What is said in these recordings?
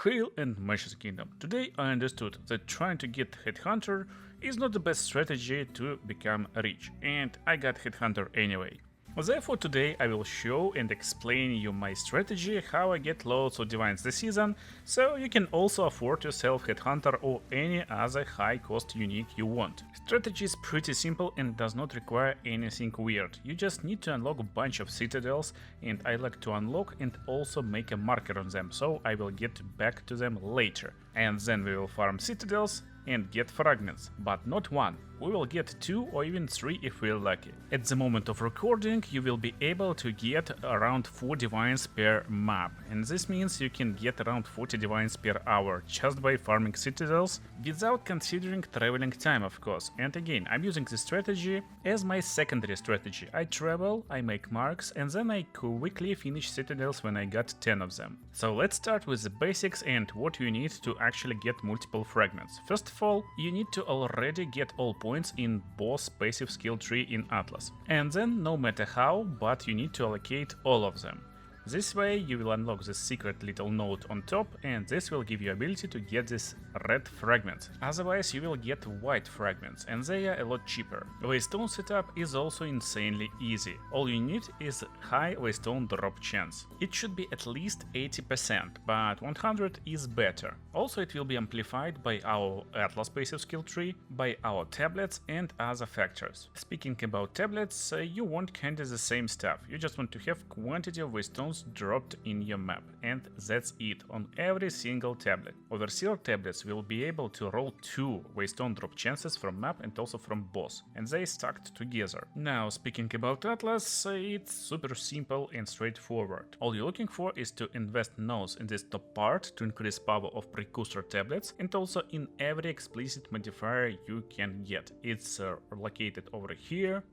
Hail and Matches Kingdom. Today I understood that trying to get Headhunter is not the best strategy to become rich, and I got Headhunter anyway. Therefore today I will show and explain you my strategy how I get loads of divines this season, so you can also afford yourself Headhunter or any other high cost unique you want. Strategy is pretty simple and does not require anything weird. You just need to unlock a bunch of citadels, and I like to unlock and also make a marker on them, so I will get back to them later. And then we will farm citadels and get fragments, but not one. We will get 2 or even 3 if we're lucky. At the moment of recording, you will be able to get around 4 divines per map, and this means you can get around 40 divines per hour just by farming citadels, without considering traveling time, of course. And again, I'm using this strategy as my secondary strategy. I travel, I make marks, and then I quickly finish citadels when I got 10 of them. So let's start with the basics and what you need to actually get multiple fragments. First of all, you need to already get all points in boss passive skill tree in Atlas. And then, no matter how, but you need to allocate all of them. This way you will unlock the secret little node on top, and this will give you ability to get this red fragments. Otherwise you will get white fragments, and they are a lot cheaper. Waystone setup is also insanely easy. All you need is high waystone drop chance. It should be at least 80%, but 100 is better. Also it will be amplified by our Atlas passive skill tree, by our tablets and other factors. Speaking about tablets, you want kinda the same stuff. You just want to have quantity of waystones dropped in your map, and that's it on every single tablet. Overseer tablets will be able to roll 2 waystone drop chances from map and also from boss, and they stacked together. Now, speaking about Atlas, it's super simple and straightforward. All you're looking for is to invest nodes in this top part to increase power of precursor tablets, and also in every explicit modifier you can get. It's located over here,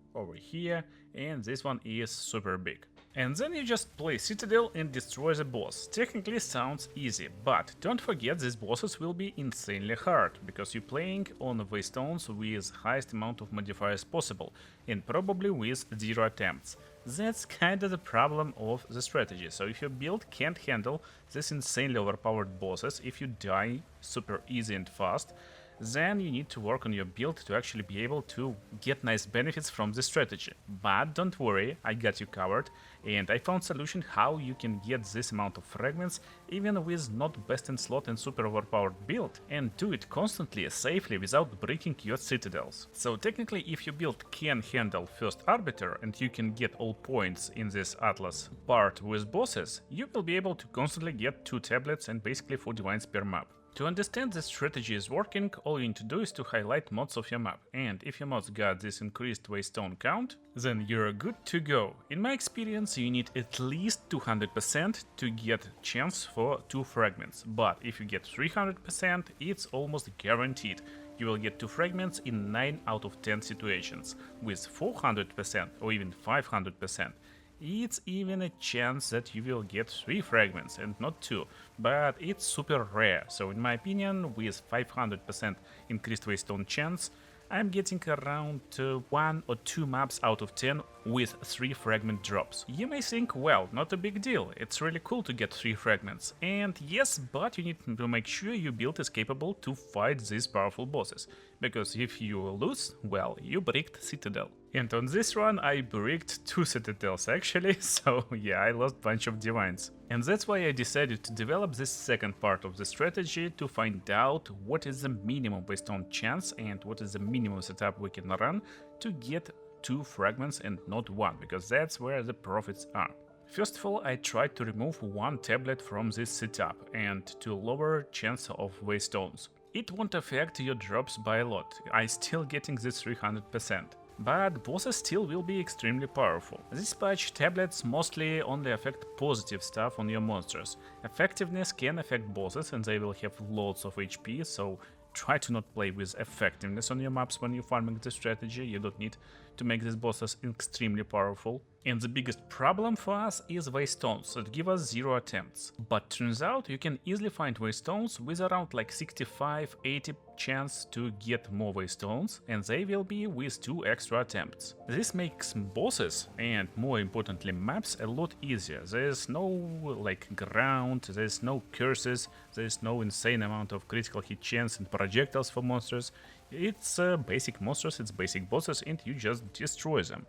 and this one is super big. And then you just play Citadel and destroy the boss. Technically sounds easy, but don't forget these bosses will be insanely hard, because you're playing on waystones with highest amount of modifiers possible, and probably with 0 attempts. That's kinda the problem of the strategy, so if your build can't handle these insanely overpowered bosses, if you die super easy and fast, then you need to work on your build to actually be able to get nice benefits from this strategy. But don't worry, I got you covered, and I found solution how you can get this amount of fragments even with not best in slot and super overpowered build, and do it constantly, safely, without breaking your citadels. So technically, if your build can handle first Arbiter and you can get all points in this Atlas part with bosses, you will be able to constantly get 2 tablets and basically 4 divines per map. To understand this strategy is working, all you need to do is to highlight mods of your map, and if your mods got this increased waystone count, then you're good to go. In my experience, you need at least 200% to get chance for 2 fragments, but if you get 300%, it's almost guaranteed. You will get 2 fragments in 9 out of 10 situations. With 400% or even 500%, it's even a chance that you will get 3 fragments and not 2, but it's super rare, so in my opinion, with 500% increased waystone chance, I'm getting around 1 or 2 maps out of 10 with 3 fragment drops. You may think, well, not a big deal, it's really cool to get 3 fragments. And yes, but you need to make sure your build is capable to fight these powerful bosses, because if you lose, well, you bricked Citadel. And on this run I bricked 2 citadels actually, so yeah, I lost a bunch of divines. And that's why I decided to develop this second part of the strategy to find out what is the minimum waystone chance and what is the minimum setup we can run to get 2 fragments and not 1, because that's where the profits are. First of all, I tried to remove 1 tablet from this setup and to lower chance of waystones. It won't affect your drops by a lot, I still getting this 300%. But bosses still will be extremely powerful. This patch tablets mostly only affect positive stuff on your monsters. Effectiveness can affect bosses and they will have loads of HP, so try to not play with effectiveness on your maps when you're farming this strategy. You don't need to make these bosses extremely powerful. And the biggest problem for us is waystones that give us 0 attempts. But turns out you can easily find waystones with around like 65-80 chance to get more waystones, and they will be with 2 extra attempts. This makes bosses and more importantly maps a lot easier. There's no like ground, there's no curses, there's no insane amount of critical hit chance and projectiles for monsters. It's basic monsters, it's basic bosses, and you just destroy them.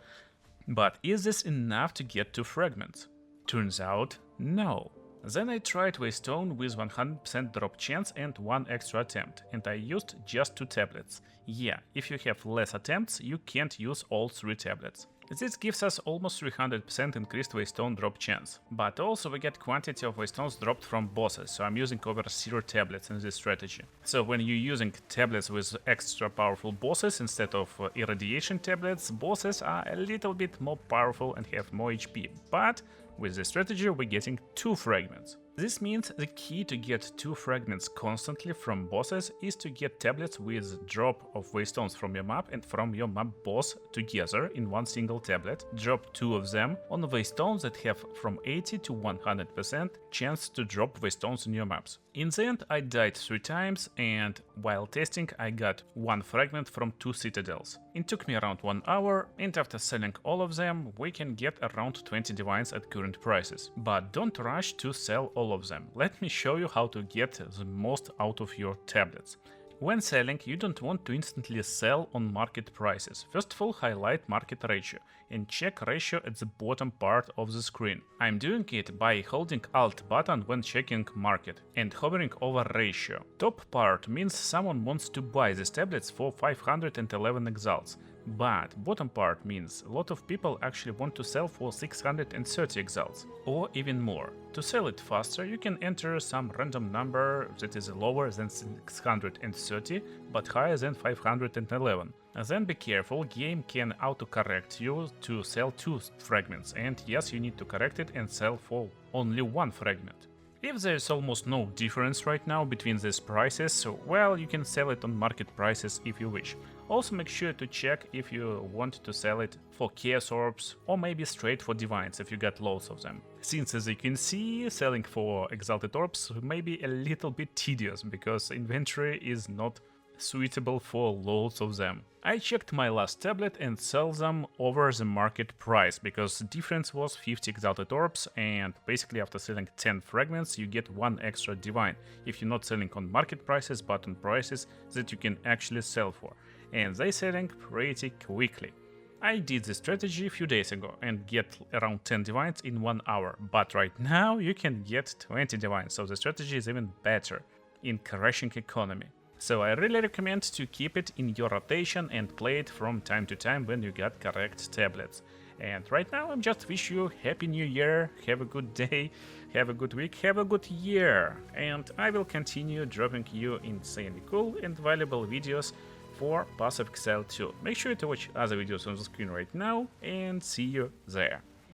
But is this enough to get 2 fragments? Turns out, no. Then I tried waystone with 100% drop chance and 1 extra attempt, and I used just 2 tablets. Yeah, if you have less attempts, you can't use all 3 tablets. This gives us almost 300% increased waystone drop chance, but also we get quantity of waystones dropped from bosses, so I'm using over 0 tablets in this strategy. So when you're using tablets with extra powerful bosses instead of irradiation tablets, bosses are a little bit more powerful and have more HP, but with this strategy we're getting 2 fragments. This means the key to get 2 fragments constantly from bosses is to get tablets with drop of waystones from your map and from your map boss together in one single tablet, drop 2 of them on waystones that have from 80 to 100% chance to drop waystones in your maps. In the end I died 3 times, and while testing I got 1 fragment from 2 citadels. It took me around 1 hour, and after selling all of them we can get around 20 divines at current prices. But don't rush to sell all of them. Let me show you how to get the most out of your tablets. When selling, you don't want to instantly sell on market prices. First of all, highlight market ratio and check ratio at the bottom part of the screen. I'm doing it by holding Alt button when checking market and hovering over ratio. Top part means someone wants to buy these tablets for 511 exalts. But bottom part means a lot of people actually want to sell for 630 exalts, or even more. To sell it faster, you can enter some random number that is lower than 630, but higher than 511. Then be careful, game can autocorrect you to sell 2 fragments, and yes, you need to correct it and sell for only 1 fragment. If there is almost no difference right now between these prices, well, you can sell it on market prices if you wish. Also make sure to check if you want to sell it for chaos orbs or maybe straight for divines if you get loads of them. Since as you can see, selling for exalted orbs may be a little bit tedious because inventory is not suitable for loads of them. I checked my last tablet and sell them over the market price because the difference was 50 exalted orbs, and basically after selling 10 fragments you get 1 extra divine if you're not selling on market prices but on prices that you can actually sell for, and they selling pretty quickly. I did this strategy a few days ago and get around 10 divines in 1 hour, but right now you can get 20 divines, so the strategy is even better in crashing economy. So I really recommend to keep it in your rotation and play it from time to time when you get correct tablets. And right now I just wish you Happy New Year, have a good day, have a good week, have a good year. And I will continue dropping you insanely cool and valuable videos for Path of Exile 2. Make sure to watch other videos on the screen right now and see you there.